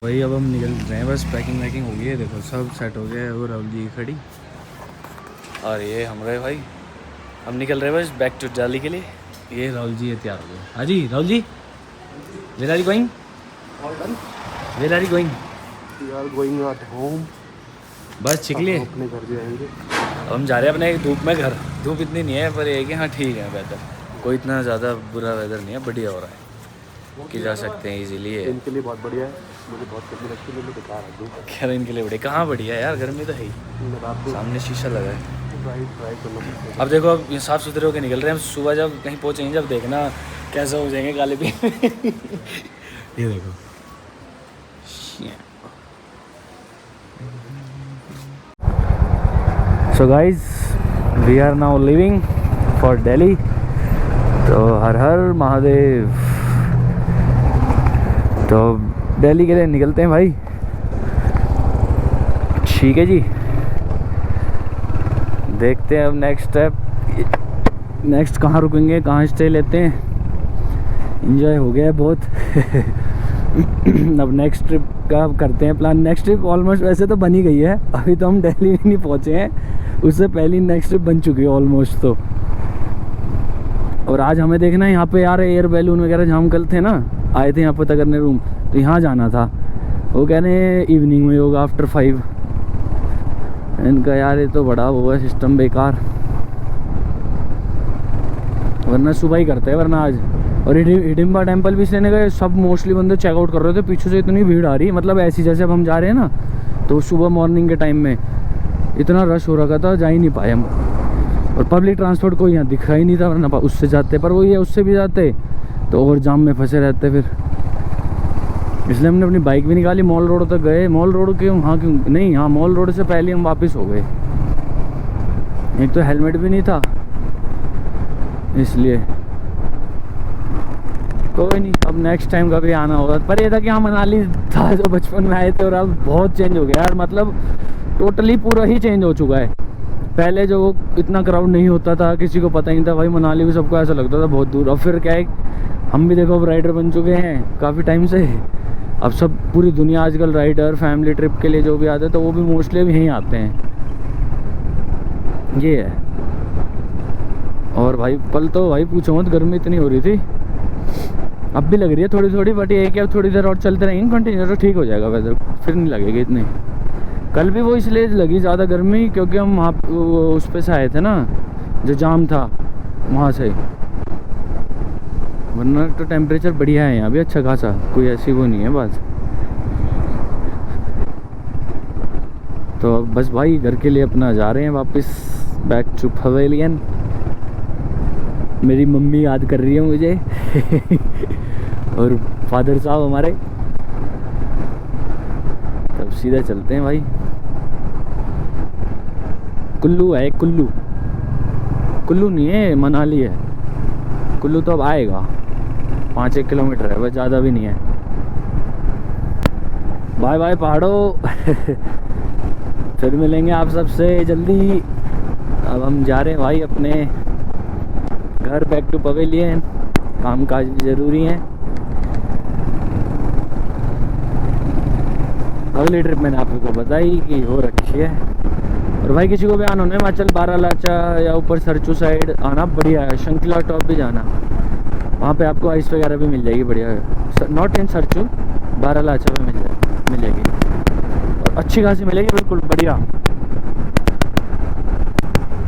वही अब हम निकल रहे हैं, बस पैकिंग वैकिंग हो गई है, देखो सब सेट हो गया है। वो राहुल जी की खड़ी और ये हम रहे भाई, हम निकल रहे हैं बस बैक टू दिल्ली के लिए। ये राहुल जी तैयार हो गए। हाँ जी Rahul ji, where are you going? Where are you going? We are going at home. बस चिकली है, अपने घर जाएंगे। अब हम जा रहे हैं अपने धूप में घर। धूप इतनी नहीं है पर ये है कि हाँ ठीक है वेदर, कोई इतना ज़्यादा बुरा वेदर नहीं है, बढ़िया हो रहा है कि जा सकते हैं इजीली है। इनके लिए बहुत बढ़िया है, मुझे बहुत गर्मी लगती है, मुझे बेकार है धूप। खैर इनके लिए बढ़िया, कहाँ बढ़िया है यार, गर्मी तो है ही, रात को सामने शीशा लगा है। ड्राइव करना पड़ता है। अब देखो अब ये साफ़ सुथरे होकर निकल रहे हैं, हम सुबह जब कहीं पहुँचेंगे जब देखना कैसा हो जाएंगे काले भी। ये देखो so guys we are now living for Delhi. तो हर हर महादेव। तो दिल्ली के लिए निकलते हैं भाई, ठीक है जी। देखते हैं अब नेक्स्ट स्टेप, नेक्स्ट कहाँ रुकेंगे, कहाँ स्टे लेते हैं। एंजॉय हो गया है बहुत। अब नेक्स्ट ट्रिप का करते हैं प्लान। नेक्स्ट ट्रिप ऑलमोस्ट वैसे तो बनी गई है, अभी तो हम दिल्ली नहीं पहुँचे हैं, उससे पहले नेक्स्ट ट्रिप बन चुकी है ऑलमोस्ट तो। और आज हमें देखना है यहाँ पे यार एयर बैलून वगैरह, जहाँ हम कल थे ना आए थे यहाँ पता करने रूम, तो यहाँ जाना था। वो कह रहे हैं इवनिंग में होगा आफ्टर 5। इनका यार ये तो बड़ा वो है सिस्टम बेकार, वरना सुबह ही करते हैं वरना आज। और हिडिम्बा टेम्पल भी इसलिए गए, सब मोस्टली बंदे चेकआउट कर रहे थे, पीछे से इतनी भीड़ आ रही, मतलब ऐसी जैसे अब हम जा रहे हैं ना, तो सुबह मॉर्निंग के टाइम में इतना रश हो रखा था, जा ही नहीं पाए हम। और पब्लिक ट्रांसपोर्ट कोई यहाँ दिखा ही नहीं था, वरना उससे जाते, पर वही है उससे भी जाते तो और जाम में फंसे रहते फिर। इसलिए हमने अपनी बाइक भी निकाली, मॉल रोड तक गए। मॉल रोड के वहाँ क्यों नहीं, हाँ मॉल रोड से पहले हम वापस हो गए। एक तो हेलमेट भी नहीं था इसलिए। कोई नहीं, अब नेक्स्ट टाइम कभी आना होगा। पर ये था कि हाँ मनाली था जो बचपन में आए थे, और अब बहुत चेंज हो गया यार, मतलब टोटली पूरा ही चेंज हो चुका है। पहले जो इतना क्राउड नहीं होता था, किसी को पता ही नहीं था भाई मनाली भी, सबको ऐसा लगता था बहुत दूर। और फिर क्या है, हम भी देखो अब राइडर बन चुके हैं काफ़ी टाइम से। अब सब पूरी दुनिया आजकल राइडर फैमिली ट्रिप के लिए जो भी आते हैं तो वो भी मोस्टली अब यहीं आते हैं, ये है। और भाई कल तो भाई पूछो मत, गर्मी इतनी हो रही थी, अब भी लग रही है थोड़ी थोड़ी, बट ये कि अब थोड़ी देर और चलते रहेंगे कंटिन्यू तो ठीक हो जाएगा वेदर, फिर नहीं लगेगी इतनी। कल भी वो इसलिए लगी ज़्यादा गर्मी क्योंकि हम वहाँ उस पे से आए थे ना, जो जाम था वहाँ से, वरना तो टेम्परेचर बढ़िया है यहाँ भी अच्छा खासा, कोई ऐसी वो नहीं है बात। तो अब बस भाई घर के लिए अपना जा रहे हैं वापस, बैक टू पवेलियन। मेरी मम्मी याद कर रही है मुझे और फादर साहब हमारे। तब सीधे चलते हैं भाई। कुल्लू है, कुल्लू, कुल्लू नहीं है मनाली है। कुल्लू तो अब आएगा, 5-1 किलोमीटर है बस, ज़्यादा भी नहीं है। बाय बाय पहाड़ों। फिर मिलेंगे आप सबसे जल्दी। अब हम जा रहे हैं भाई अपने घर, बैक टू पवेलियन। काम काज भी ज़रूरी है। अगली ट्रिप मैंने आप लोगों को बताई कि हो रखी है। और भाई किसी को भी आना हो हिमाचल, बारालाचा या ऊपर सरचू साइड आना बढ़िया है। शंकला टॉप भी जाना, वहाँ पे आपको आइस वगैरह भी मिल जाएगी बढ़िया है। नॉट इन सरचू, बारालाचा भी मिलेगी, और अच्छी खासी मिलेगी बिल्कुल बढ़िया।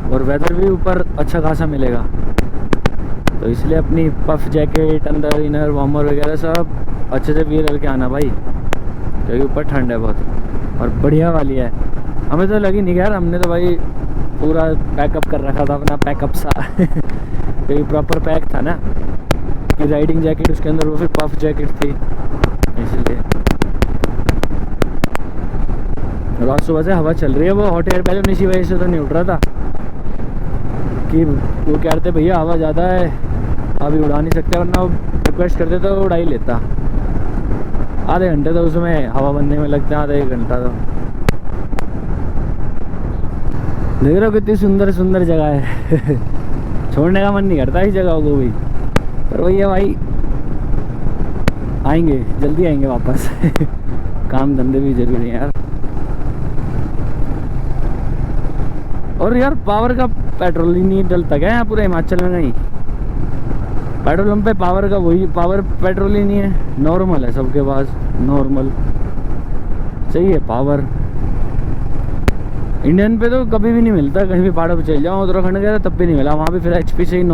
और वेदर भी ऊपर अच्छा खासा मिलेगा, तो इसलिए अपनी पफ जैकेट, अंदर इनर वार्मर वगैरह सब अच्छे से वियर करके आना भाई, क्योंकि ऊपर ठंड है बहुत, और बढ़िया वाली है। हमें तो लगी नहीं यार, हमने तो भाई पूरा पैकअप कर रखा था अपना, पैकअप सा क्योंकि प्रॉपर पैक था ना, कि राइडिंग जैकेट उसके अंदर, वो फिर पफ जैकेट थी इसलिए। रात सुबह से हवा चल रही है, वो हॉट एयर बैलून इसी वजह से तो नहीं उड़ रहा था, कि वो कह रहे थे भैया हवा ज़्यादा है अभी उड़ा नहीं सकते, वरना रिक्वेस्ट करते तो उड़ा ही लेता। आधे घंटे तो उसमें हवा बनने में लगता है, आधा 1 घंटा तो। देख रहे हो कितनी सुंदर सुंदर जगह है। छोड़ने का मन नहीं करता इस जगह को भी, पर वही है भाई, आएंगे जल्दी आएंगे वापस। काम धंधे भी जरूरी है यार। और यार पावर का पेट्रोल ही नहीं डलता क्या यहाँ पूरे हिमाचल में कहीं? पेट्रोल पंप पे पावर का वही पावर पेट्रोल ही नहीं है, नॉर्मल है सबके पास, नॉर्मल चाहिए पावर। इंडियन पे तो कभी भी नहीं मिलता, कहीं भी पहाड़ों पे चल जाओ, उत्तराखंड गया था तब भी नहीं मिला, वहाँ भी फिर HP से ही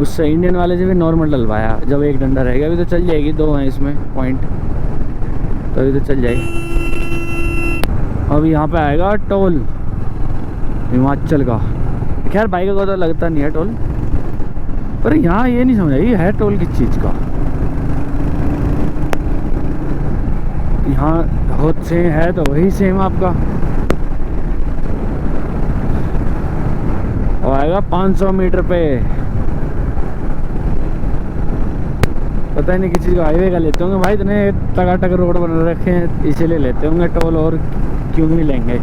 उससे इंडियन वाले से भी नॉर्मल डलवाया। जब एक डंडा रहेगा, अभी तो चल जाएगी, 2 हैं इसमें पॉइंट, तो अभी तो चल जाएगी। अब यहाँ पे आएगा टोल हिमाचल का। खैर बाइक को तो लगता नहीं है टोल, पर यहाँ ये नहीं समझ आई है टोल किस चीज़ का। यहाँ होत से है तो वही सेम आपका, और आएगा 500 मीटर पे। पता ही नहीं किसी को हाईवे का लेते होंगे भाई, इतने टकाटक रोड बना रखे हैं इसीलिए लेते होंगे टोल, और क्यों नहीं लेंगे।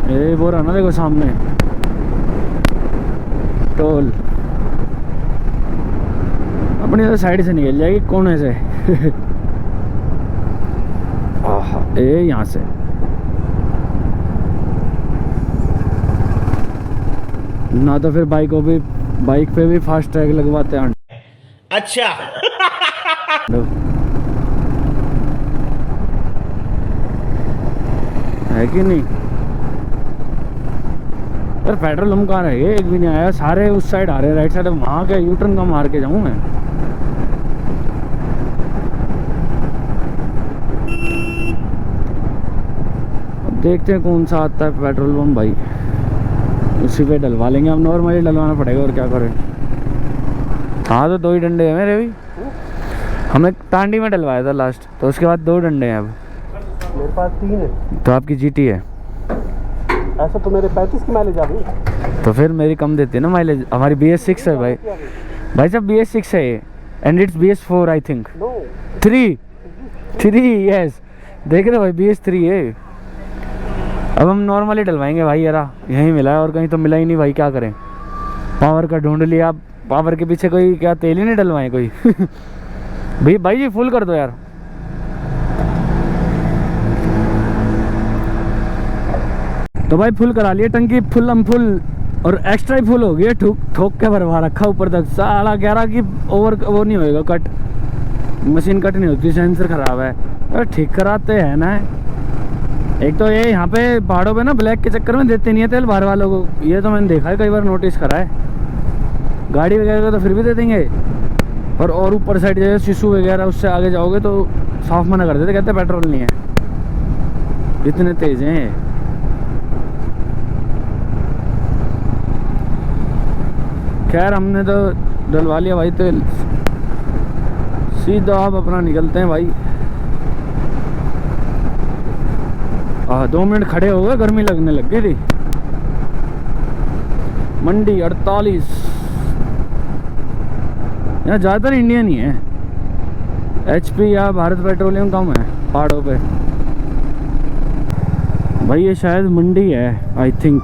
ये वो रहा ना देखो सामने टोल, अपनी तो साइड से निकल जाएगी कोने से। ये यहाँ से ना तो फिर बाइक पे भी फास्ट ट्रैक लगवाते हैं। अच्छा है कि नहीं? यार पेट्रोल हम कहाँ रह गए, एक भी नहीं आया, सारे उस साइड आ रहे हैं, राइट साइड। वहाँ के यूटर्न का मार के जाऊँ मैं। अब देखते हैं कौन सा आता है पेट्रोल पंप भाई, उसी पे डलवा लेंगे। अब नॉर्मली डलवाना पड़ेगा और क्या करें। हाँ तो 2 ही डंडे हैं मेरे भी, हमें टांडी में डलवाया था लास्ट, तो उसके बाद 2 डंडे हैं। अब मेरे पास 3 है। तो आपकी GT है? ऐसा तो मेरे 35 की माइलेज आ गई। तो फिर मेरी कम देती है ना माइलेज, हमारी BS6 है भाई। भाई साहब BS6 है ये, and it's BS4 I think. 3 yes, देख रहे हो भाई BS3 है। अब हम नॉर्मली डलवाएंगे भाई, यार यहीं मिला है और कहीं तो मिला ही नहीं भाई, क्या करें। पावर का ढूंढ लिया, पावर के पीछे कोई क्या तेल ही नहीं डलवाए कोई। भाई जी फुल कर दो यार। तो भाई फुल करा लिए, टंकी फुल और एक्स्ट्रा ही फुल हो गई, ठोक के भरवा रखा ऊपर तक। साला कह रहा कि ओवर वो नहीं होएगा कट, मशीन कट नहीं होती, सेंसर खराब है। और ठीक कराते हैं ना। एक तो ये यहाँ पे पहाड़ों पे ना ब्लैक के चक्कर में देते नहीं है तेल बाहर वालों को, ये तो मैंने देखा है, कई बार नोटिस करा है। गाड़ी वगैरह का तो फिर भी दे देंगे, और ऊपर साइड जैसे शिशु वगैरह उससे आगे जाओगे तो साफ मना कर देते, कहते पेट्रोल नहीं है, इतने तेज हैं। खैर हमने तो डलवा लिया भाई तेल, सीधा आप अपना निकलते हैं भाई। 2 मिनट खड़े हो गए, गर्मी लगने लग गई थी। मंडी 48, यहाँ ज़्यादातर इंडियन ही है, HP या भारत पेट्रोलियम कम है पहाड़ों पे। भाई ये शायद मंडी है आई थिंक,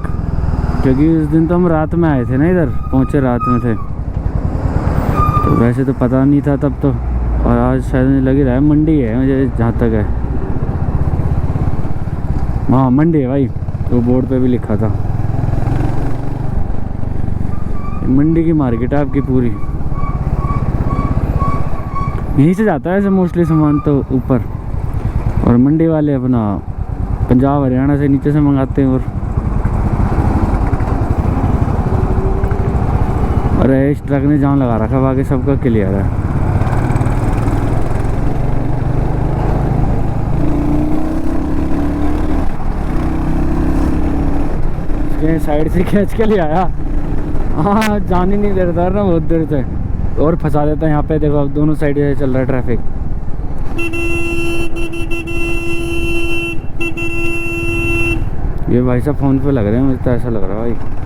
क्योंकि उस दिन तो हम रात में आए थे ना, इधर पहुँचे रात में थे, तो वैसे तो पता नहीं था तब तो। और आज शायद मुझे लग ही रहा है मंडी है, मुझे जहाँ तक है। हाँ मंडी है भाई, तो बोर्ड पे भी लिखा था। मंडी की मार्केट है आपकी पूरी, यहीं से जाता है ऐसे मोस्टली सामान तो ऊपर, और मंडी वाले अपना पंजाब हरियाणा से नीचे से मंगाते हैं। और इस ट्रक ने जाम लगा रखा, बाकी सबका क्लियर है। साइड से खींच के ले आया, हाँ जान ही नहीं दे रहा ना बहुत देर से, और फंसा देता है यहाँ पे। देखो अब दोनों साइड से चल रहा है ट्रैफिक। ये भाई साहब फोन पे लग रहे हैं, मुझे तो ऐसा लग रहा है भाई।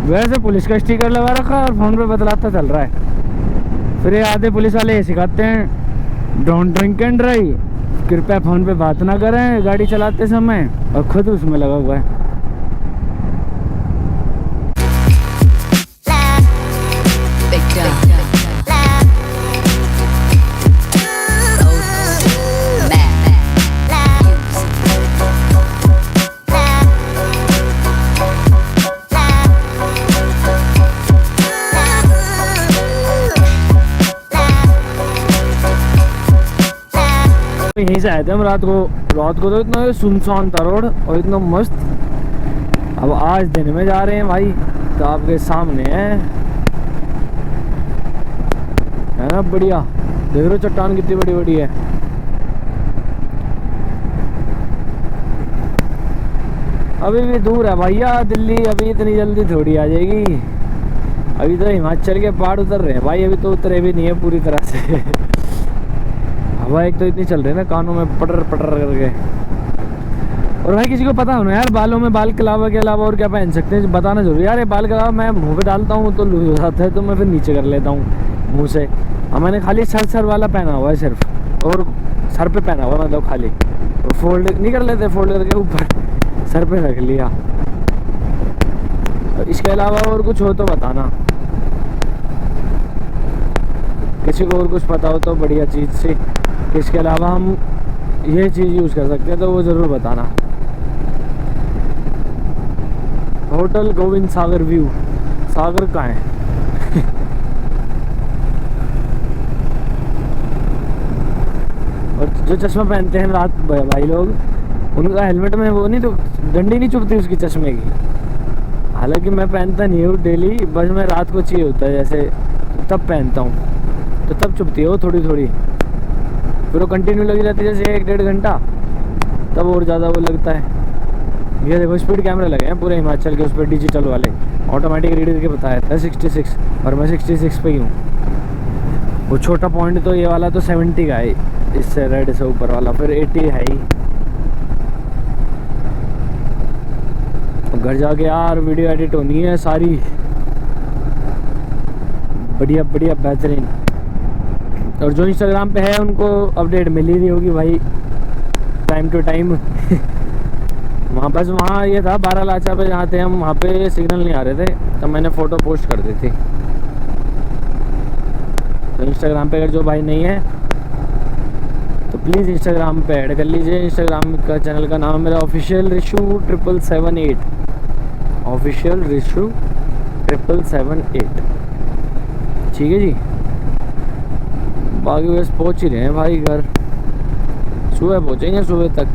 वैसे पुलिस का स्टिकर लगा रखा और फोन पे बतलाता चल रहा है। फिर ये आधे पुलिस वाले ये सिखाते हैं डोंट ड्रिंक एंड ड्राइव, कृपया फ़ोन पे बात ना करें गाड़ी चलाते समय, और खुद उसमें लगा हुआ है। यहीं से आए थे हम रात को तो इतना सुनसान था रोड और इतना मस्त। अब आज दिन में जा रहे हैं भाई, तो आपके सामने है ना, बढ़िया देख रहे हो चट्टान कितनी बड़ी बड़ी है। अभी भी दूर है भैया दिल्ली, अभी इतनी जल्दी थोड़ी आ जाएगी। अभी तो हिमाचल के पहाड़ उतर रहे हैं भाई, अभी तो उतरे भी नहीं है पूरी तरह से। हवा एक तो इतनी चल रही है ना कानों में पटर पटर करके। और भाई किसी को पता हो ना यार, बालों में बाल के अलावा और क्या पहन सकते हैं, बताना जरूरी यार। ये बाल के अलावा मैं मुंह पे डालता हूँ तो लूज हो जाता है, तो मैं फिर नीचे कर लेता हूँ मुंह से। अब मैंने खाली सर वाला पहना हुआ है सिर्फ, और सर पे पहना हुआ मतलब खाली, और फोल्ड नहीं कर लेते, फोल्ड करके ऊपर सर पे रख लिया। इसके अलावा और कुछ हो तो बताना, किसी को और कुछ पता हो तो बढ़िया चीज़ से, इसके अलावा हम ये चीज़ यूज़ कर सकते हैं तो वो ज़रूर बताना। होटल गोविंद सागर व्यू, सागर कहाँ है? और जो चश्मा पहनते हैं रात भाई लोग, उनका हेलमेट में वो नहीं तो डंडी नहीं चुभती उसकी चश्मे की। हालांकि मैं पहनता नहीं हूँ डेली, बस मैं रात को चाहिए होता है जैसे, तब पहनता हूँ, तो तब चुभती है वो थोड़ी थोड़ी, फिर वो कंटिन्यू लगी रहती है जैसे 1-1.5 घंटा, तब और ज़्यादा वो लगता है। ये देखो स्पीड कैमरे लगे हैं पूरे हिमाचल के, उस पर डिजिटल वाले, ऑटोमेटिक रीड करके बताया था 66, और मैं 66 पे ही हूँ। वो छोटा पॉइंट तो ये वाला तो 70 का है, इससे रेड से ऊपर वाला, फिर 80 है ही। घर जाके यार वीडियो एडिट होनी है सारी, बढ़िया बढ़िया बेहतरीन। और जो इंस्टाग्राम पे है उनको अपडेट मिल ही रही होगी भाई टाइम टू टाइम। वहाँ ये था 12 लाचा पे जहाँ थे हम, वहाँ पे सिग्नल नहीं आ रहे थे, तो मैंने फ़ोटो पोस्ट कर दी थी। तो इंस्टाग्राम पे अगर जो भाई नहीं है तो प्लीज़ इंस्टाग्राम पे ऐड कर लीजिए। इंस्टाग्राम का चैनल का नाम है मेरा ऑफिशियल रिशु 778, ऑफिशियल रिशु 778, ठीक है जी। बाकी बस पहुँच ही रहे हैं भाई घर, सुबह पहुँचेंगे सुबह तक।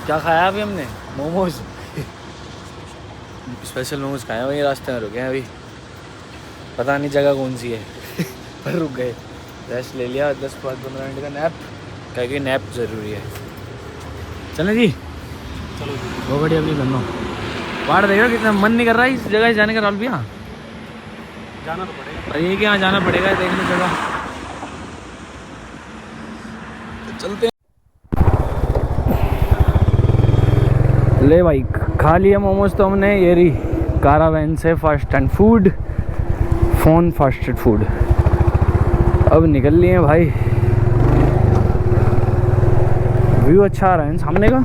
क्या खाया अभी हमने? मोमोज, स्पेशल मोमोज खाए वही रास्ते में रुके हैं अभी, पता नहीं जगह कौन सी है पर रुक गए, रेस्ट ले लिया 10-15 मिनट का नैप, क्योंकि नैप ज़रूरी है। चलें जी, चलो बहुत बढ़िया। अपनी दोनों पहाड़ देख रहे हो कितना मन नहीं कर रहा है इस जगह जाने का। राहुल भैया जाना तो पड़ेगा, ये कि यहाँ जाना पड़ेगा देखने जगह, तो चलते हैं। ले भाई खा लिया मोमोज तो हमने, ये रही कारावैन से fast and food, phone fast food. अब निकल लिए भाई, व्यू अच्छा आ रहा है सामने का।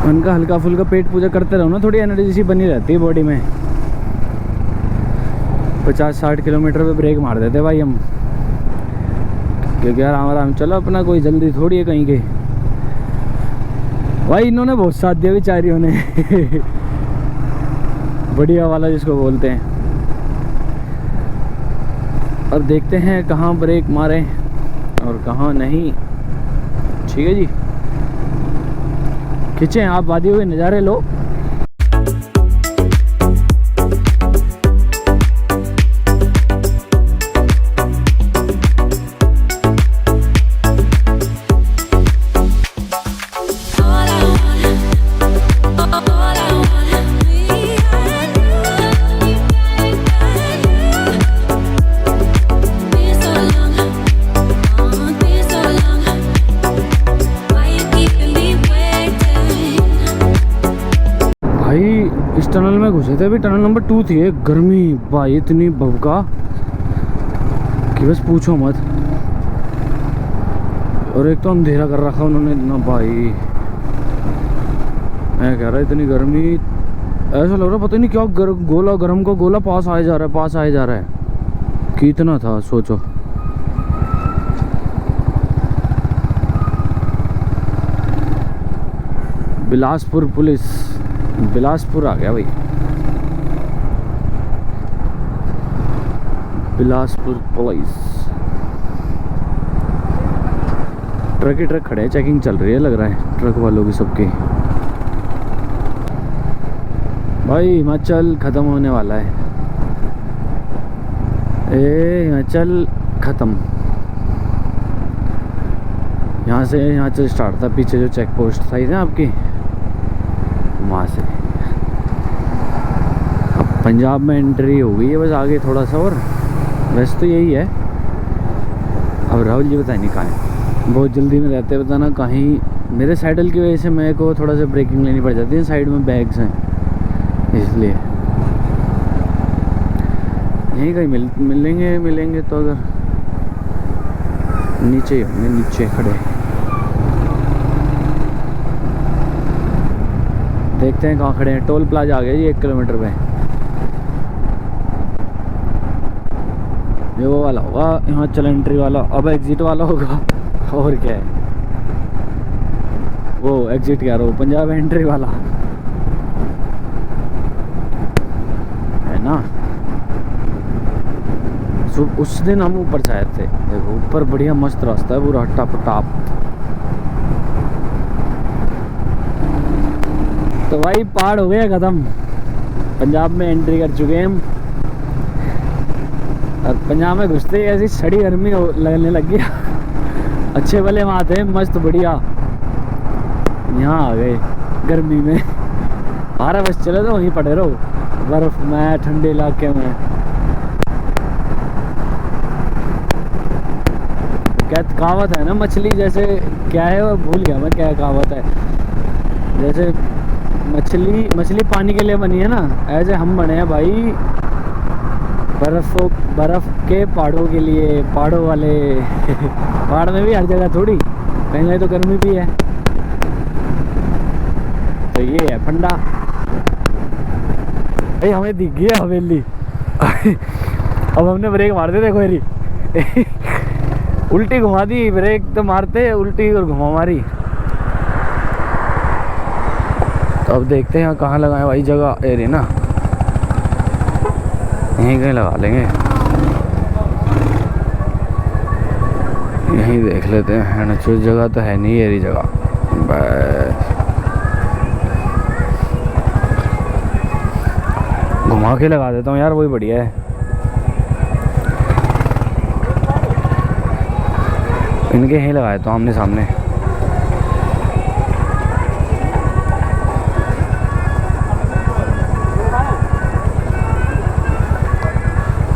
उनका हल्का फुल्का पेट पूजा करते रहो ना, थोड़ी एनर्जी सी बनी रहती है बॉडी में। 50-60 किलोमीटर पे ब्रेक मार देते भाई हम, क्योंकि आराम आराम चलो अपना, कोई जल्दी थोड़ी है कहीं के। भाई इन्होंने बहुत साथ दिया बेचारियों ने बढ़िया वाला जिसको बोलते हैं। अब देखते हैं कहाँ ब्रेक मारें और कहाँ नहीं, ठीक है जी। खींचे आप वादियों के नज़ारे लो। भाई इस टनल में घुसे थे, अभी टनल नंबर 2 थी। एक गर्मी भाई इतनी भभका कि बस पूछो मत। और एक तो अंधेरा कर रखा उन्होंने इतना भाई, मैं कह रहा इतनी गर्मी, ऐसा लग रहा पता नहीं क्या गोला गर्म का गोला पास आया जा रहा है। कितना था सोचो। बिलासपुर पुलिस, बिलासपुर आ गया भाई, बिलासपुर पुलिस। ट्रक ही ट्रक खड़े हैं, चेकिंग चल रही है लग रहा है ट्रक वालों की सबकी। भाई हिमाचल ख़त्म होने वाला है, हिमाचल ख़त्म। यहाँ से स्टार्ट था, पीछे जो चेक पोस्ट था ना आपकी, वहाँ से अब पंजाब में एंट्री हो गई है। बस आगे थोड़ा सा और, वैसे तो यही है। अब राहुल जी बताए नहीं कहाँ है, बहुत जल्दी में रहते हैं, बताना कहीं। मेरे साइडल की वजह से मेरे को थोड़ा सा ब्रेकिंग लेनी पड़ जाती है, साइड में बैग्स हैं इसलिए। यहीं कहीं मिलेंगे तो अगर नीचे ही होंगे, नीचे खड़े। देखते हैं कहाँ खड़े हैं। टोल प्लाजा आ गया जी 1 किलोमीटर पे। ये वो वाला होगा हिमाचल एंट्री वाला, अब एग्जिट वाला होगा और क्या है, वो एग्जिट कह रहा हूँ, पंजाब एंट्री वाला है ना। उस दिन हम ऊपर से आए थे, देखो ऊपर बढ़िया मस्त रास्ता है पूरा टप टाप। तो भाई पहाड़ हो गया ख़त्म, पंजाब में एंट्री कर चुके हैं हम। और पंजाब में घुसते ही ऐसी सड़ी गर्मी लगने लग गया। अच्छे भले वहाँ थे मस्त बढ़िया, यहाँ आ गए गर्मी में। 12 बजे चले तो वहीं पड़े रहो बर्फ़ में, ठंडे इलाके में। क्या कहावत है ना, मछली जैसे क्या है वो भूल गया मैं, क्या कहावत है। जैसे मछली पानी के लिए बनी है ना, ऐसे हम बने हैं भाई बर्फ़ के पहाड़ों के लिए, पहाड़ों वाले। पहाड़ में भी हर जगह थोड़ी, कहीं तो गर्मी भी है। तो ये है फंडा भाई। हमें दिख गई हवेली। अब हमने ब्रेक मार दे, देखो मेरी उल्टी घुमा दी, ब्रेक तो मारते उल्टी और घुमा मारी। तो अब देखते हैं कहाँ लगाएं भाई जगह, एरिया ना यहीं कहीं लगा लेंगे, यहीं देख लेते हैं ना। कुछ जगह तो है नहीं एरी जगह, घुमा के लगा देता हूँ यार, वही बढ़िया है। इनके यहीं लगाया तो आमने सामने।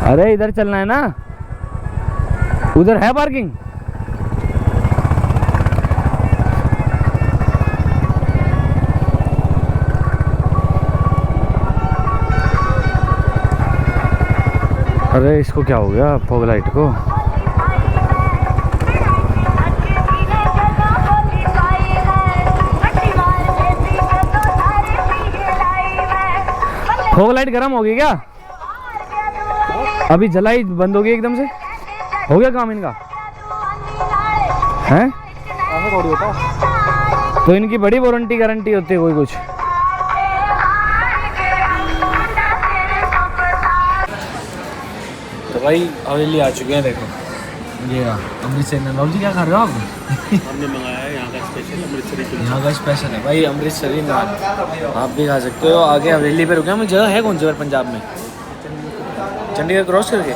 अरे इधर चलना है ना, उधर है पार्किंग। अरे इसको क्या हो गया फॉग लाइट को। फॉग लाइट गर्म होगी क्या? अभी जलाई बंद हो गई एकदम से, हो गया काम इनका है? ऐसा थोड़ी होता है। तो इनकी बड़ी वारंटी गारंटी होती है कोई कुछ। तो भाई हवेली आ चुके हैं, देखो ये अमृतसर में। बाबू जी क्या खा रहे हो आप? हमने मंगाया है यहाँ का स्पेशल अमृतसरी कुल्चा। यहाँ का स्पेशल है भाई अमृतसरी नान, आप भी खा सकते हो। आगे हवेली पे रुके। हमें जगह है कौन सी बार पंजाब में? चंडीगढ़ क्रॉस करके?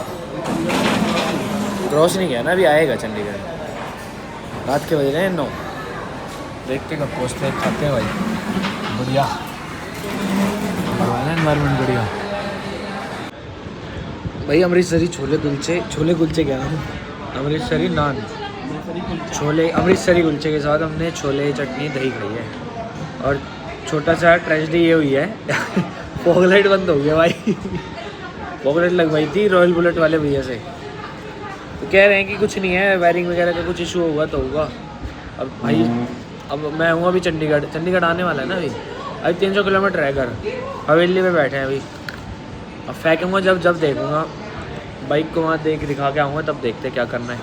क्रॉस नहीं किया ना, अभी आएगा चंडीगढ़। रात के बज रहे हैं 9, देखते कब पहुँचते हैं। खाते हैं भाई बढ़िया, एनवायरमेंट बढ़िया भाई। अमृतसरी छोले कुलचे क्या नाम, अमृतसरी नान, छोले अमृतसरी कुलचे के साथ हमने छोले चटनी दही खाई है। और छोटा सा ट्रेजेडी ये हुई है फॉग लाइट बंद हो गया भाई फॉग लाइट लगवाई थी रॉयल बुलेट वाले भैया से, तो कह रहे हैं कि कुछ नहीं है, वायरिंग वगैरह का कुछ इशू होगा तो होगा। अब भाई अब मैं हूँ अभी चंडीगढ़ आने वाला है ना अभी 300 किलोमीटर है घर, हवेली में बैठे हैं अभी। अब फेंकूँगा जब देखूँगा बाइक को, वहाँ दिखा के आऊँगा, तब देखते क्या करना है।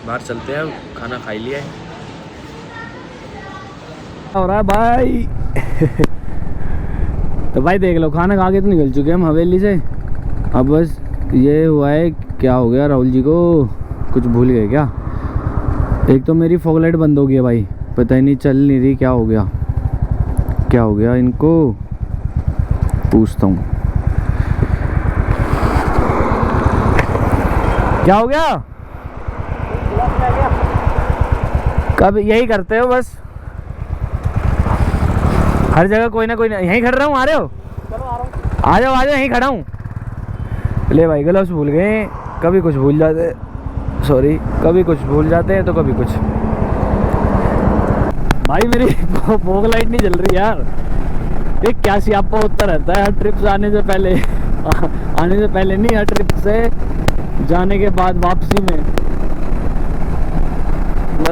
बाहर चलते हैं, खाना खा लिया है। हो रहा है भाई तो भाई देख लो, खाना खा के तो निकल चुके हैं हम हवेली से। अब बस ये हुआ है, क्या हो गया राहुल जी को, कुछ भूल गए क्या? एक तो मेरी फॉग लाइट बंद हो गई है भाई, पता ही नहीं चल नहीं रही, क्या हो गया इनको, पूछता हूँ क्या हो गया। कब यही करते हो बस, हर जगह कोई ना यहीं खड़ रहा हूँ, आ रहे हो? आ जाओ यहीं खड़ा हूँ। ले भाई ग्लव्स भूल गए, कभी कुछ भूल जाते, सॉरी, कभी कुछ भूल जाते हैं तो कभी कुछ। भाई मेरी फॉग लाइट नहीं जल रही यार, ये क्या सियापा होता रहता है हर ट्रिप से आने से पहले नहीं, हर ट्रिप से जाने के बाद वापसी में।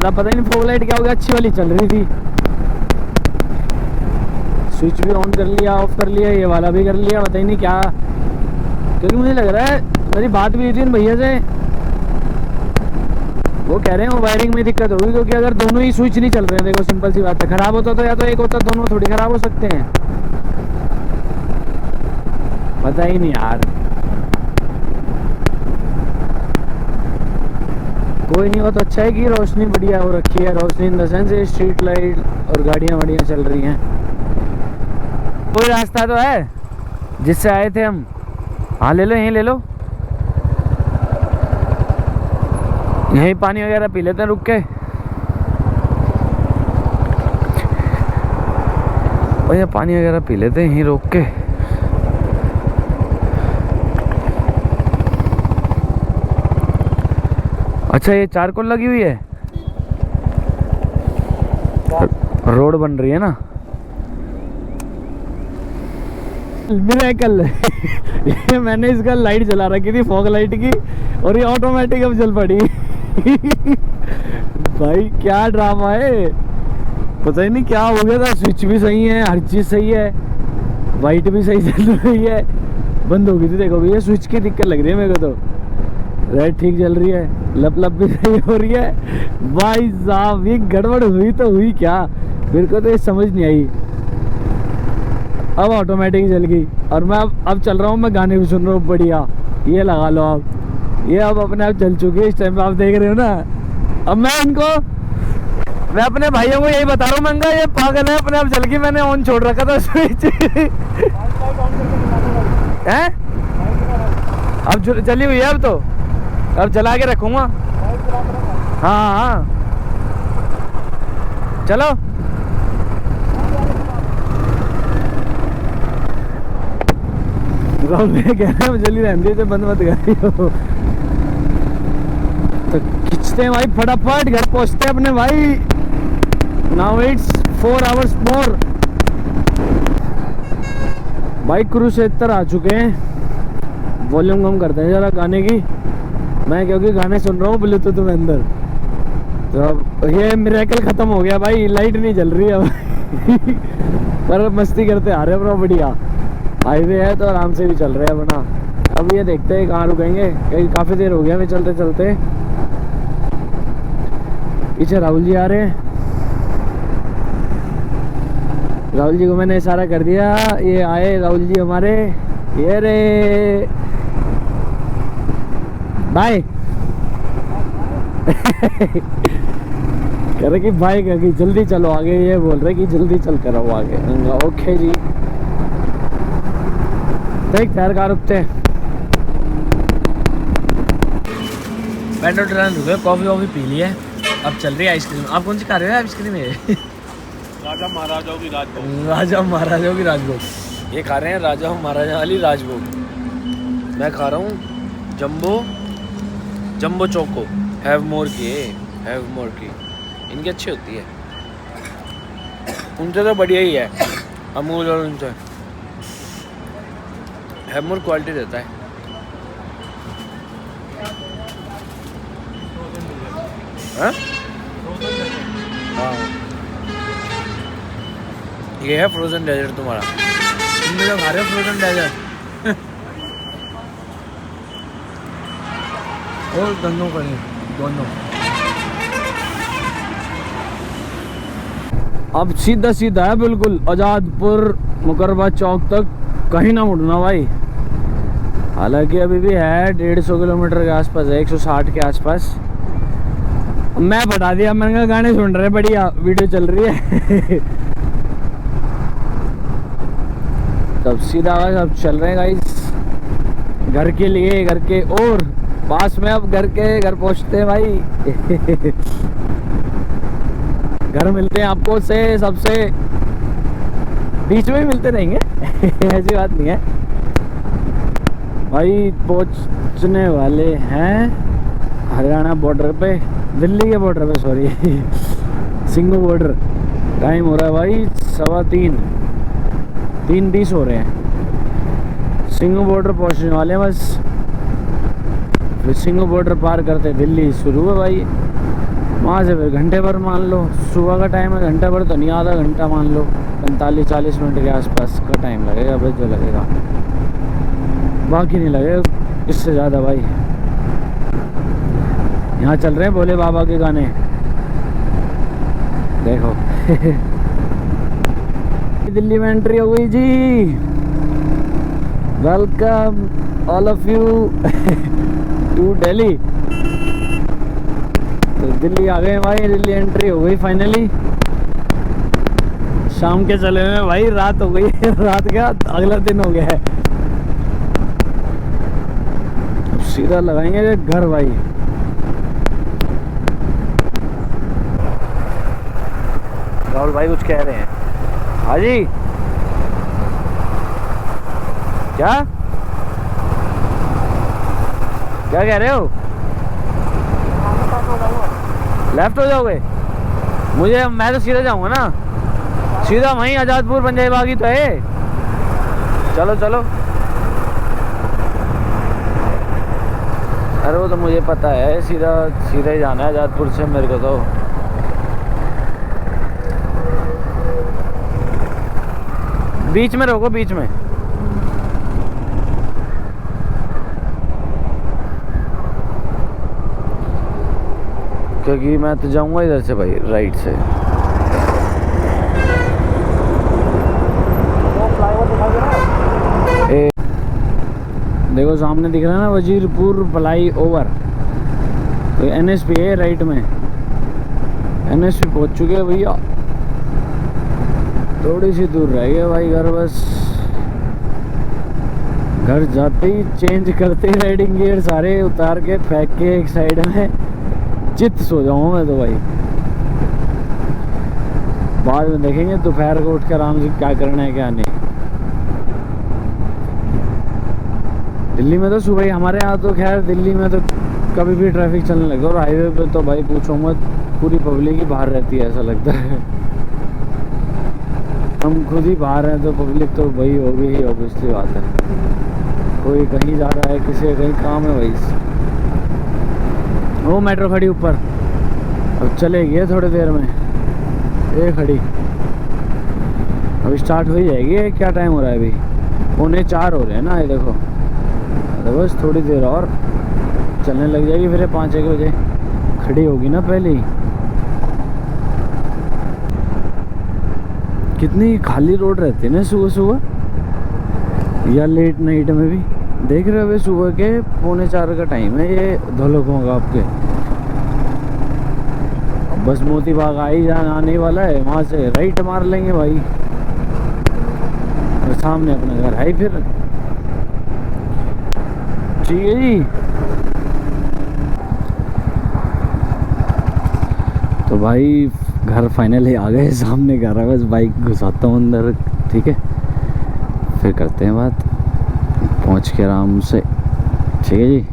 पता ही नहीं फॉग लाइट क्या हो गया, अच्छी वाली चल रही थी, स्विच भी ऑन कर लिया, ऑफ कर लिया, ये वाला भी कर लिया, पता ही नहीं क्या। क्योंकि मुझे लग रहा है, मेरी बात भी हुई थी उन भैया से, वो कह रहे हैं वो वायरिंग में दिक्कत होगी, क्योंकि अगर दोनों ही स्विच नहीं चल रहे हैं, देखो सिंपल सी बात है, खराब होता तो या तो एक होता, दोनों थोड़ी खराब हो सकते हैं, पता ही नहीं यार। कोई नहीं, हो तो अच्छा है कि रोशनी बढ़िया हो रखी है, रोशनी in the sense street light और गाड़ियाँ वाड़ियाँ चल रही हैं। कोई रास्ता तो है जिससे आए थे हम? हाँ ले लो, यहीं ले लो, यहीं पानी वगैरह पी लेते हैं रुक के। भैया पानी वगैरह पी लेते हैं यहीं रोक के। अच्छा ये चारकोल लगी हुई है, रोड बन रही है ना, मिरेकल ये मैंने इसका लाइट जला रखी थी फॉग लाइट की, और ये ऑटोमेटिक अब जल पड़ी भाई क्या ड्रामा है, पता ही नहीं क्या हो गया था। स्विच भी सही है, हर चीज़ सही है, वाइट भी सही चल रही है, बंद हो गई थी देखो भैया, स्विच की दिक्कत लग रही है मेरे को तो। रेड ठीक चल रही है, लप भी सही हो रही है। भाई साहब ये गड़बड़ हुई तो हुई क्या, मेरे को तो ये समझ नहीं आई। अब ऑटोमेटिक चल गई, और मैं अब चल रहा हूँ, मैं गाने भी सुन रहा हूँ बढ़िया, ये लगा लो आप, ये अब अपने आप चल चुकी है इस टाइम पे, आप देख रहे हो ना। अब मैं अपने भाइयों को यही बता रहा हूँ, मंगा ये पागल है, अपने आप चल गई, मैंने ऑन छोड़ रखा था स्विच है, अब चली हुई है, अब चला के रखूँगा। हाँ चलो कह रहे हैं जल्दी रहने दीजिए, बंद मत करियो। तो खींचते हैं भाई फटाफट, घर पहुंचते हैं अपने भाई। Now it's 4 hours more। भाई कुरुक्षेत्र आ चुके हैं, वॉल्यूम कम करते हैं जरा गाने की, मैं क्योंकि गाने सुन रहा हूँ ब्लूटूथ में अंदर। तो अब ये मिरेकल खत्म हो गया भाई, लाइट नहीं जल रही है पर मस्ती करते आ रहे हैं, बढ़िया हाईवे है तो आराम से भी चल रहे हैं अपना। अब ये देखते हैं कहाँ रुकेंगे, क्योंकि काफ़ी देर हो गया हमें चलते चलते। पीछे राहुल जी आ रहे हैं, राहुल जी को मैंने इशारा कर दिया, ये आए राहुल जी हमारे, ये रे बाय कह रहे कि बाय कह कि जल्दी चलो आगे, ये बोल रहे कि जल्दी चल कर आओ आगे। ओके जी, देख ठहर कहाँ रुकते हैं। मेट्रो ट्रेन रुके, कॉफ़ी वॉफ़ी पी ली है, अब चल रही है आइसक्रीम। आप कौन सी खा रहे हो आइसक्रीम? है राजा महाराजाओं की राजभोग। राजा महाराजाओं की राजभोग, ये खा रहे हैं राजा महाराजा वाली राजभोग। मैं खा रहा हूँ जम्बो चोको, हैव मोर की, इनकी अच्छी होती है। उनसे तो बढ़िया ही है अमूल, और उनसे हैवमोर क्वालिटी देता है। हाँ हाँ, ये है फ्रोजन डेजर्ट तुम्हारा। तुम जो खा रहे हो फ्रोजन डेजर्ट और दोनों करें दोनों। अब सीधा सीधा है बिल्कुल आज़ादपुर मुकरबा चौक तक, कहीं ना मुड़ना भाई। हालांकि अभी भी है 150 किलोमीटर के आसपास है, 160 के आसपास। मैं बता दिया, मैंने कहा गाने सुन रहे, बढ़िया वीडियो चल रही है। तब सीधा अब चल रहे हैं गाइस घर के लिए, घर के और पास में। अब घर पहुंचते हैं भाई। घर मिलते हैं आपको से सबसे बीच में ही मिलते रहेंगे। ऐसी बात नहीं है भाई। पहुंचने वाले हैं हरियाणा बॉर्डर पे, दिल्ली के बॉर्डर पे, सॉरी सिंगू बॉर्डर। टाइम हो रहा है भाई 3:20 हो रहे हैं। सिंगू बॉर्डर पहुंचने वाले हैं बस। फिर सिंगू बॉर्डर पार करते दिल्ली शुरू है भाई। वहाँ से फिर घंटे भर मान लो, सुबह का टाइम है, घंटे भर तो नहीं, आधा घंटा मान लो, 45-40 मिनट के आसपास का टाइम लगेगा भाई, जो लगेगा, बाकी नहीं लगेगा इससे ज़्यादा भाई। यहाँ चल रहे हैं भोले बाबा के गाने, देखो। दिल्ली में एंट्री हो गई जी। Welcome all of you to Delhi. तो दिल्ली आ गए भाई, दिल्ली एंट्री हो गई फाइनली। शाम के चले हुए भाई, रात हो गई। रात क्या, अगला दिन हो गया है। अब सीधा लगाएंगे घर भाई। राहुल भाई कुछ कह रहे हैं। हाँ जी, क्या क्या कह रहे हो? लेफ्ट हो जाओगे? मैं तो सीधा जाऊंगा ना, सीधा वहीं आज़ादपुर पंजाबी बागी तो है। चलो चलो। अरे वो तो मुझे पता है, सीधा सीधा ही जाना है आज़ादपुर से मेरे को तो। बीच में रोको, बीच में। क्योंकि मैं तो जाऊंगा इधर से भाई, राइट से। देखो सामने दिख रहा है ना वजीरपुर फ्लाई ओवर, तो NSP है राइट में। NSP पहुंच चुके हैं भैया, थोड़ी सी दूर रह गया भाई घर बस। घर जाते ही चेंज करते ही राइडिंग गियर सारे उतार के फेंक के एक साइड में चित सो जाऊँ मैं तो भाई। बाद में देखेंगे दोपहर को उठ कर आराम से क्या करना है क्या नहीं। दिल्ली में तो सुबह ही हमारे यहाँ तो खैर दिल्ली में तो कभी भी ट्रैफिक चलने लगता है, और हाईवे पे तो भाई पूछो मत, पूरी पब्लिक ही बाहर रहती है, ऐसा लगता है। हम खुद ही बाहर हैं तो पब्लिक तो भाई होगी ही, ऑब्वियसली बात है। कोई कहीं जा रहा है, किसी का कहीं काम है भाई। वो मेट्रो खड़ी ऊपर, अब चलेगी थोड़ी देर में, ये खड़ी अब स्टार्ट हो ही जाएगी। क्या टाइम हो रहा है अभी? 3:45 हो रहे हैं ना, ये देखो। तो बस थोड़ी देर और चलने लग जाएगी, फिर 5-1 बजे खड़ी होगी ना पहले ही। कितनी खाली रोड रहती है ना सुबह सुबह या लेट नाइट में भी। देख रहे हो सुबह के 3:45 का टाइम है, ये धोलकों का आपके। बस मोती बाग आने वाला है, वहाँ से राइट मार लेंगे भाई, और सामने अपना घर है फिर। ठीक है जी। तो भाई घर फाइनली आ गए, सामने घर है, बस बाइक घुसाता हूँ अंदर, ठीक है, फिर करते हैं बात, पहुँच के आराम से। ठीक है जी।